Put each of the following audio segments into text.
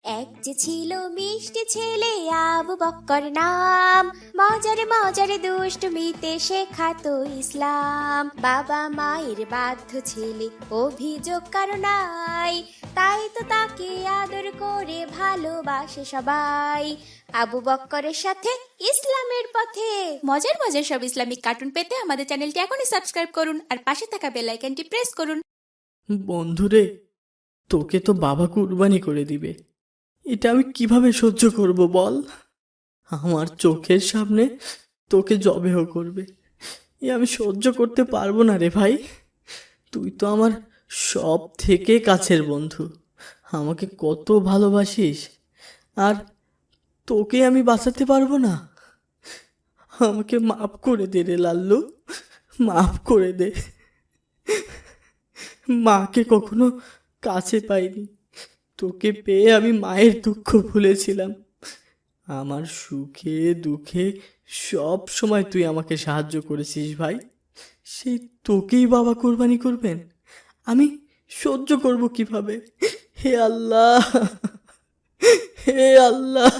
এক যে ছিল মিষ্টি ছেলে আবু বক্কর নাম, মজারে মজারে দুষ্টমিতে শেখাতো ইসলাম। বাবা মায়ের বাধ্য ছেলে, অভিযোগ কারো নাই, তাই তো তাকে আদর করে ভালোবাসে সবাই। আবু বক্করের সাথে ইসলামের পথে। মজার মজার সব ইসলামিক কার্টুন পেতে আমাদের চ্যানেলটি এখনই সাবস্ক্রাইব করুন আর পাশে থাকা বেল আইকনটি প্রেস করুন। বন্ধুরে, তোকে তো বাবা কুরবানি করে দিবে, এটা আমি কিভাবে সহ্য করব বল? আমার চোখের সামনে তোকে জবেহ করবে, এ আমি সহ্য করতে পারবো না রে ভাই। তুই তো আমার সব থেকে কাছের বন্ধু, আমাকে কত ভালোবাসিস, আর তোকে আমি বাঁচাতে পারবো না। আমাকে মাফ করে দে রে লাল্লু, মাফ করে দে। মাকে কখনো কাছে পাইনি, তোকে পেয়ে আমি মায়ের দুঃখ ভুলেছিলাম। আমার সুখে দুঃখে সব সময় তুই আমাকে সাহায্য করেছিস ভাই, সেই তোকেই বাবা কোরবানি করবেন? আমি সহ্য করব কিভাবে? হে আল্লাহ, হে আল্লাহ।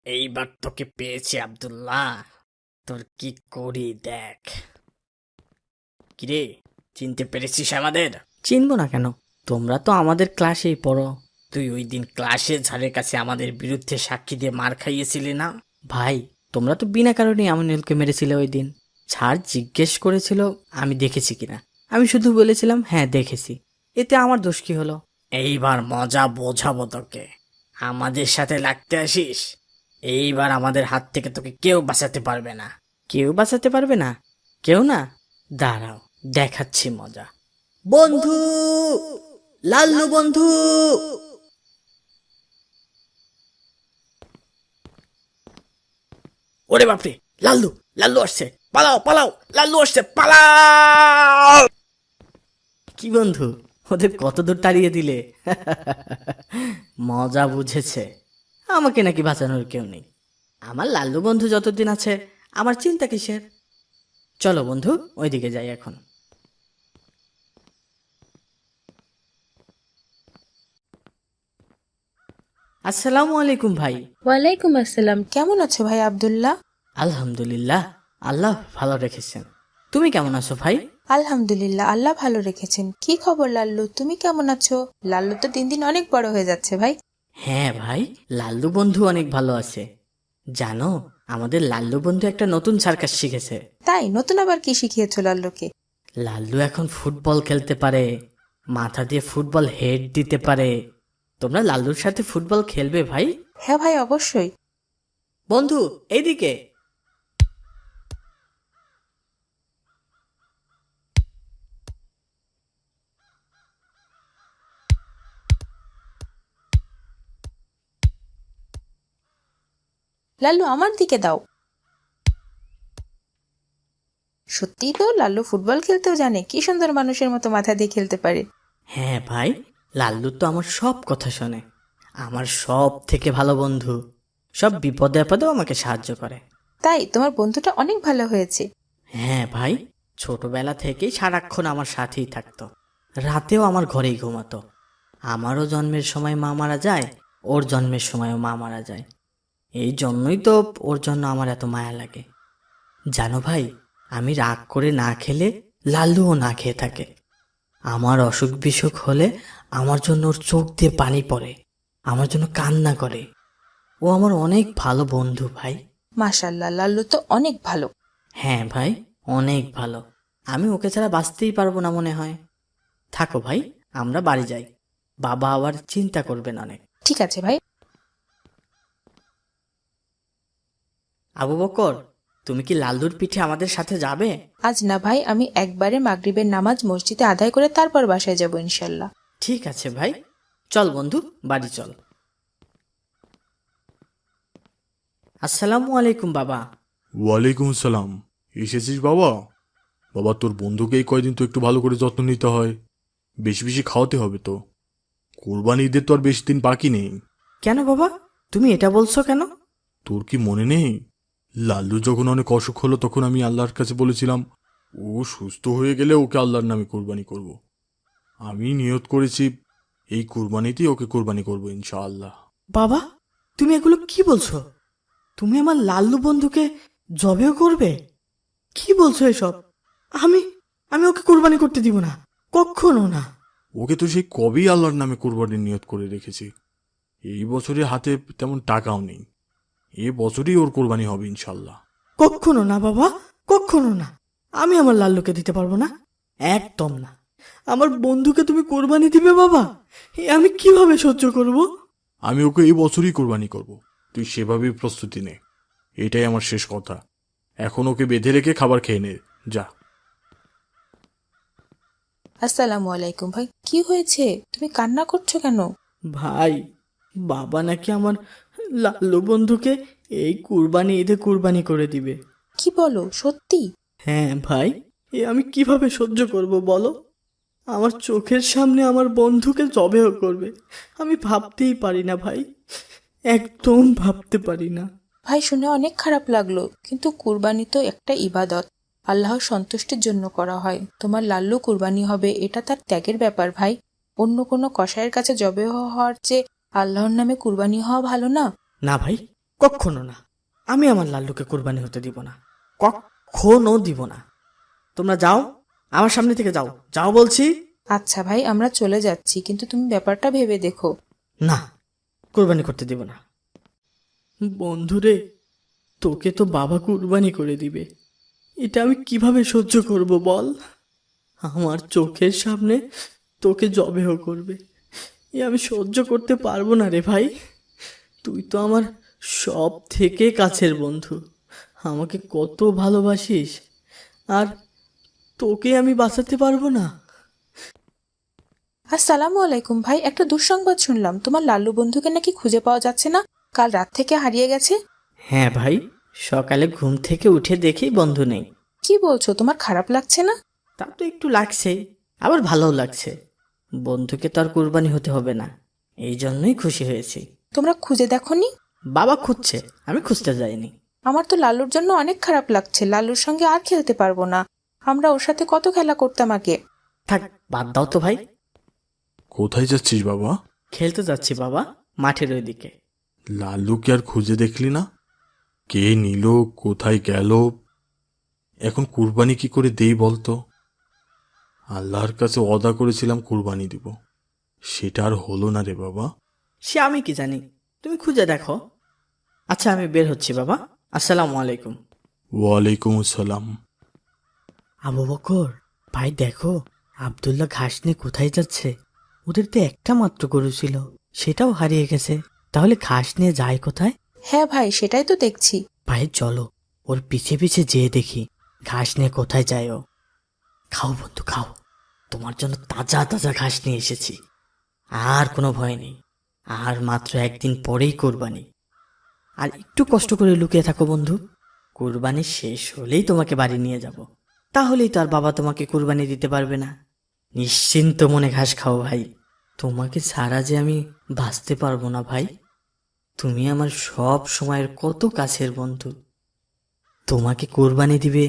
এইবার তোকে পেয়েছি আব্দুল্লাহ, তোর কি করি দেখ। কিরে, চিনতে পেরেছিস আমাদের? চিনবো না কেন, তোমরা তো আমাদের ক্লাসেই পড়ো। তুই ওই দিন ক্লাসে ঝাড়ের কাছে আমাদের বিরুদ্ধে সাক্ষী দিয়ে মার খাইয়েছিলি না? ভাই, তোমরা তো বিনা কারণে আমিনুলকে মেরেছিলে ওই দিন। স্যার জিজ্ঞেস করেছিল আমি দেখেছি কিনা, আমি শুধু বলেছিলাম হ্যাঁ দেখেছি, এতে আমার দোষ কি হলো? এইবার মজা বোঝাবো তোকে। আমাদের সাথে লাগতে আসিস, এইবার আমাদের হাত থেকে তোকে কেউ বাঁচাতে পারবে না। কেউ বাঁচাতে পারবে না? কেউ না? দাঁড়াও, দেখাচ্ছি মজা। বন্ধু, লাল্লু বন্ধু। ওরে বাপরে, লাল্লু, লাল্লু আসছে, পালাও পালাও, লাল্লু আসছে, পালাও। কি বন্ধু, ওদের কত দূর তাড়িয়ে দিলে? মজা বুঝেছে, আমাকে নাকি বাঁচানোর কেউ নেই। আমার লাল্লু বন্ধু যতদিন আছে আমার চিন্তা কিসের? চলো বন্ধু, ওইদিকে যাই এখন। আসসালামু আলাইকুম ভাই। ওয়ালাইকুম আসসালাম। কেমন আছো ভাই আব্দুল্লাহ? আলহামদুলিল্লাহ, আল্লাহ ভালো রেখেছেন। তুমি কেমন আছো ভাই? আলহামদুলিল্লাহ, আল্লাহ ভালো রেখেছেন। কি খবর লাল্লু, তুমি কেমন আছো? লাল্লু তো দিন দিন অনেক বড় হয়ে যাচ্ছে ভাই। হ্যাঁ ভাই, লাল্লু বন্ধু অনেক ভালো আছে। জানো, আমাদের লাল্লু বন্ধু একটা নতুন সার্কাস শিখেছে। তাই নতুন আবার কি শিখিয়েছো লাল্লুকে? লাল্লু এখন ফুটবল খেলতে পারে, মাথা দিয়ে ফুটবল হেড দিতে পারে। তোমরা লাল্লুর সাথে ফুটবল খেলবে ভাই? হ্যাঁ ভাই, অবশ্যই। বন্ধু এইদিকে। লাল্লু আমার দিকে দাও। সত্যিই তো লাল্লু ফুটবল খেলতেও জানে, কি সুন্দর মানুষের মতো মাথা দিয়ে খেলতে পারে। হ্যাঁ ভাই, লাল্লু তো আমার সব কথা শোনে, আমার সব থেকে ভালো বন্ধু। সব বিপদে আপদেও আমাকে সাহায্য করে। তাই তোমার বন্ধুটা অনেক ভালো হয়েছে। হ্যাঁ ভাই, ছোটবেলা থেকেই সারাক্ষণ আমার সাথেই থাকতো, রাতেও আমার ঘরেই ঘুমাতো। আমারও জন্মের সময় মা মারা যায়, ওর জন্মের সময়ও মা মারা যায়। এই জন্যই তো ওর জন্য আমার এত মায়া লাগে। জানো ভাই, আমি রাগ করে না খেলে লাল্লুও না খেয়ে থাকে। আমার অসুখ বিসুখ হলে আমার জন্য ওর চোখ দিয়ে পানি পড়ে, আমার জন্য কান্না করে। ও আমার অনেক ভালো বন্ধু ভাই। মাশাআল্লাহ, লাল্লু তো অনেক ভালো। হ্যাঁ ভাই, অনেক ভালো। আমি ওকে ছাড়া বাঁচতেই পারবো না মনে হয়। থাকো ভাই, আমরা বাড়ি যাই, বাবা আবার চিন্তা করবেন অনেক। ঠিক আছে ভাই। আবু বকর, তুমি কি লাল্লুর পিঠে আমাদের সাথে যাবে? আজ না ভাই, আমি একবারে মাগরিবের নামাজ মসজিদে আদায় করে তারপর বাসায় যাব ইনশাল্লাহ। ঠিক আছে ভাই, চল বন্ধু, বাড়ি চল। আসসালামু আলাইকুম বাবা। ওয়ালাইকুম আসসালাম। এসেছিস বাবা? বাবা, তোর বন্ধুকে এই কয়দিন তো একটু ভালো করে যত্ন নিতে হয়, বেশি বেশি খাওয়াতে হবে তো। কোরবানি ঈদের তো আর বেশি দিন বাকি নেই। কেন বাবা, তুমি এটা বলছো কেন? তোর কি মনে নেই, লাল্লু যখন অনেক অসুখ হলো তখন আমি আল্লাহর কাছে বলেছিলাম ও সুস্থ হয়ে গেলে ওকে আল্লাহর নামে কোরবানি করব। আমি নিয়ত করেছি এই কুরবানিতেই ওকে কুরবানি করবো ইনশাআল্লাহ। বাবা, তুমি এগুলো কি বলছো? তুমি আমার লাল্লু বন্ধুকে জবেও করবে? কি বলছো এসব? আমি আমি ওকে কুরবানি করতে দিব না, কখনো না। ওকে তো সেই কবেই আল্লাহর নামে কুরবানির নিয়ত করে রেখেছি। এই বছরে হাতে তেমন টাকাও নেই, এ বছরই ওর কোরবানি হবে ইনশাল্লাহ। কখনো না বাবা, কখনো না। আমি আমার লাল্লুকে দিতে পারবো না, একদম না। আমার বন্ধুকে তুমি কোরবানি দিবে বাবা? এ আমি কিভাবে সহ্য করব? আমি ওকে এই বছরই কোরবানি করব, তুই সেভাবেই প্রস্তুতি নে। এটাই আমার শেষ কথা। এখন ওকে বেঁধে রেখে খাবার খেয়ে নে, যা। আসসালামু আলাইকুম ভাই, কি হয়েছে? তুমি কান্না করছো কেন? ভাই, বাবা নাকি আমার লাল্লু বন্ধুকে এই কুরবানি ঈদে কুরবানি করে দিবে। কি বলো, সত্যি? হ্যাঁ ভাই, এ আমি কিভাবে সহ্য করব বলো? আমার চোখের সামনে আমার বন্ধুকে জবেও করবে। আমি ভাবতেই পারি না ভাই, একদম ভাবতে পারি না। ভাই, শুনে অনেক খারাপ লাগলো, কিন্তু কুরবানি তো একটা ইবাদত, আল্লাহর সন্তুষ্টির জন্য করা হয়। তোমার লাল্লু কুরবানি হবে, এটা তার ত্যাগের ব্যাপার ভাই। অন্য কোনো কসাইয়ের কাছে জবে হওয়ার চেয়ে আল্লাহর নামে কুরবানি হওয়া ভালো না? না ভাই, কখনো না। আমি আমার লাল্লুকে কুরবানি হতে দিব না, কখনো দিব না। তোমরা যাও, আমার সামনে থেকে যাও, যাও বলছি। আচ্ছা ভাই, আমরা চলে যাচ্ছি, কিন্তু তুমি ব্যাপারটা ভেবে দেখো। না, কুরবানি করতে দিব না। বন্ধুরে, তোকে তো বাবা কুরবানি করে দিবে, এটা আমি কিভাবে সহ্য করব বল? আমার চোখের সামনে তোকে জবেহ করবে, এ আমি সহ্য করতে পারবো না রে ভাই। তুই তো আমার সব থেকে কাছের বন্ধু, আমাকে কত ভালোবাসিস, আর তোকে আমি বাঁচাতে পারবো না? আসসালামু আলাইকুম ভাই, একটা দুঃসংবাদ শুনলাম, তোমার লাল্লু বন্ধুকে নাকি খুঁজে পাওয়া যাচ্ছে না, কাল রাত থেকে হারিয়ে গেছে। হ্যাঁ ভাই, সকালে ঘুম থেকে উঠে দেখি বন্ধু নেই। কি বলছো, তোমার খারাপ লাগছে না? তা তো একটু লাগছে, আবার ভালোও লাগছে। বন্ধুকে তো আর কুরবানি হতে হবে না, এই জন্যই খুশি হয়েছি। তোমরা খুঁজে দেখোনি? বাবা খুঁজছে, আমি খুঁজতে যাইনি। আমার তো লাল্লুর জন্য অনেক খারাপ লাগছে, লাল্লুর সঙ্গে আর খেলতে পারবো না। আমরা ওর সাথে কত খেলা করতাম আগে। থাক, বাদ দাও তো ভাই। কোথায় যাচ্ছিস বাবা? খেলতে যাচ্ছি বাবা, মাঠের ওইদিকে। লাল্লুকে আর খুঁজে দেখলি না? কে নিল, কোথায় গেল? এখন কুরবানি কি করে দেই বলতো? আল্লাহর কাছে ওয়াদা করেছিলাম কুরবানি দিব, সেটা আর হলো না রে বাবা। সে আমি কি জানি, তুমি খুঁজে দেখো। আচ্ছা, আমি বের হচ্ছি বাবা, আসসালামু আলাইকুম। ওয়ালাইকুম আসসালাম। আবু বকর ভাই, দেখো আব্দুল্লাহ ঘাস নিয়ে কোথায় যাচ্ছে? ওদের তো একটা মাত্র গরু ছিল, সেটাও হারিয়ে গেছে। তাহলে ঘাস নিয়ে যায় কোথায়? হ্যাঁ ভাই, সেটাই তো দেখছি। ভাই চলো, ওর পিছে পিছে যেয়ে দেখি ঘাস নিয়ে কোথায় যায় ও। খাও বন্ধু, খাও, তোমার জন্য তাজা তাজা ঘাস নিয়ে এসেছি। আর কোনো ভয় নেই, আর মাত্র একদিন পরেই কোরবানি। আর একটু কষ্ট করে লুকিয়ে থাকো বন্ধু, কোরবানি শেষ হলেই তোমাকে বাড়ি নিয়ে যাব। তাহলেই তো আর বাবা তোমাকে কোরবানি দিতে পারবে না। নিশ্চিন্ত মনে ঘাস খাও ভাই, তোমাকে ছাড়া যে আমি বাঁচতে পারবো না ভাই। তুমি আমার সব সময়ের কত কাছের বন্ধু। তোমাকে কোরবানি দিবে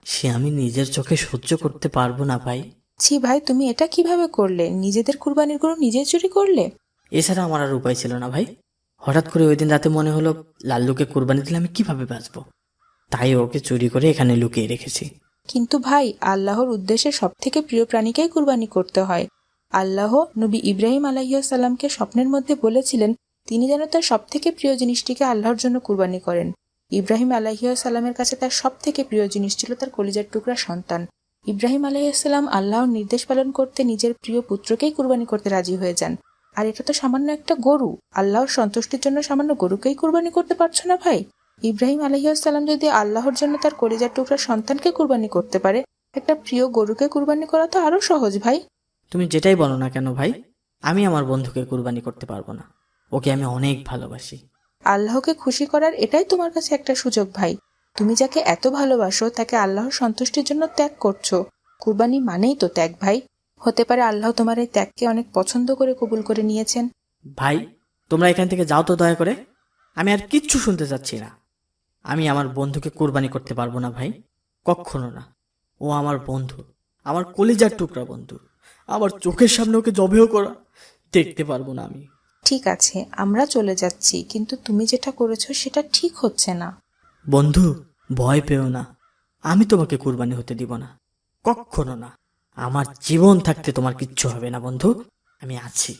সে আমি নিজের চোখে সহ্য করতে পারবো না ভাই। ছি ভাই, তুমি এটা কিভাবে করলে? নিজেদের কুরবানির গরু নিজে চুরি করলে? এছাড়া আমার আর উপায় ছিল না ভাই। হঠাৎ করে ওই দিন রাতে মনে হলো লাল্লুকে কোরবানি দিলে আমি কিভাবে বাঁচবো, তাই ওকে চুরি করে এখানে লুকিয়ে রেখেছি। কিন্তু ভাই, আল্লাহর উদ্দেশ্যে সব থেকে প্রিয় প্রাণীকেই কুরবানি করতে হয়। আল্লাহ নবী ইব্রাহিম আলাইহিসসালামকে স্বপ্নের মধ্যে বলেছিলেন তিনি যেন তার সব থেকে প্রিয় জিনিসটিকে আল্লাহর জন্য কুরবানি করেন। ইব্রাহিম আলাইহিসসালামের কাছে তার সব থেকে প্রিয় জিনিস ছিল তার কলিজার টুকরা সন্তান। ইব্রাহিম আলাইহিসসালাম আল্লাহর নির্দেশ পালন করতে নিজের প্রিয় পুত্রকেই কুরবানি করতে রাজি হয়ে যান। আর এটা তো সামান্য একটা গরু, আল্লাহর সন্তুষ্টির জন্য সামান্য গরুকেই কুরবানি করতে পারছো না ভাই? ইব্রাহিম আলাইহিসসালাম যদি আল্লাহর জন্য তার কলিজার টুকরা সন্তানকে কুরবানি করতে পারে, একটা প্রিয় গরুকে কুরবানি করা তো আরো সহজ ভাই। তুমি যেটাই বলো না কেন ভাই, আমি আমার বন্ধুকে কুরবানি করতে পারবো না। ওকে আমি অনেক ভালোবাসি। আল্লাহকে খুশি করার এটাই তোমার কাছে একটা সুযোগ ভাই। তুমি যাকে এত ভালোবাসো তাকে আল্লাহর সন্তুষ্টির জন্য ত্যাগ করছো। কুরবানি মানেই তো ত্যাগ ভাই। হতে পারে আল্লাহ তোমার এই ত্যাগকে অনেক পছন্দ করে কবুল করে নিয়েছেন। ভাই, তোমরা এখান থেকে যাও তো দয়া করে, আমি আর কিচ্ছু শুনতে চাচ্ছি না। আমি আমার বন্ধুকে কোরবানি করতে পারবো না ভাই, কখনো না। ও আমার বন্ধু, আমার কলিজার টুকরা বন্ধু। আমার চোখের সামনে ওকে জবেও করা দেখতে পারবো না আমি। ঠিক আছে, আমরা চলে যাচ্ছি, কিন্তু তুমি যেটা করেছো সেটা ঠিক হচ্ছে না। বন্ধু, ভয় পেও না, আমি তোমাকে কুরবানি হতে দিব না, কখনো না। আমার জীবন থাকতে তোমার কিচ্ছু হবে না বন্ধু, আমি আছি।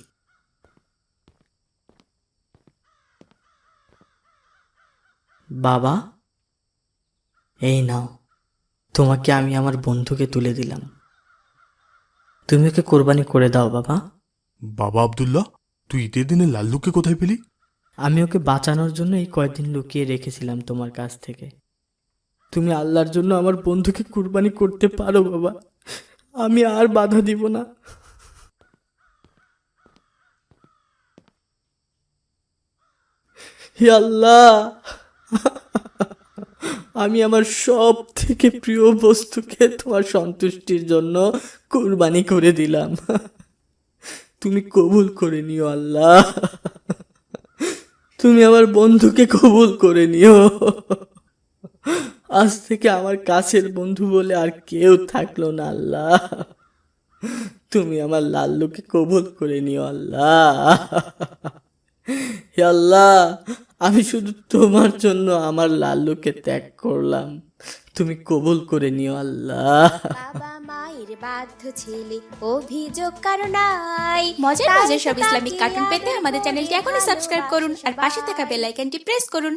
বাবা, এই নাও, তোমাকে আমি আমার বন্ধুকে তুলে দিলাম, তুমি ওকে কোরবানি করে দাও বাবা। বাবা আব্দুল্লাহ, তুই ঈদের দিনে লাল্লুকে কোথায় পেলি? আমি ওকে বাঁচানোর জন্য এই কয়েকদিন লুকিয়ে রেখেছিলাম তোমার কাছ থেকে। তুমি আল্লাহর জন্য আমার বন্ধুকে কুরবানি করতে পারো বাবা, আমি আর বাধা দিব না। হে আল্লাহ, আমি আমার সব থেকে প্রিয় বস্তুকে তোমার সন্তুষ্টির জন্য কুরবানি করে দিলাম, তুমি কবুল করে নিও আল্লাহ, তুমি আমার বন্ধুকে কবুল করে নিও। আজ থেকে আমার কাছের বন্ধু বলে আর কেউ থাকলো না আল্লাহ, তুমি আমার লাল্লুকে কবুল করে নিও আল্লাহ। হে আল্লাহ, আমি শুধু তোমার জন্য আমার লাল্লুকে ত্যাগ করলাম, তুমি কবুল করে নিও আল্লাহ। বাবা মায়ের বাধ্য ছেলে, অভিযোগ কারো নাই। মজার তাই মজার তো সব ইসলামিক তাকে কার্টুন পেতে আমি আমাদের চ্যানেলটি এখনই ভালোবাসা সাবস্ক্রাইব করুন আর পাশে থাকা পাই। বেল আইকনটি প্রেস করুন।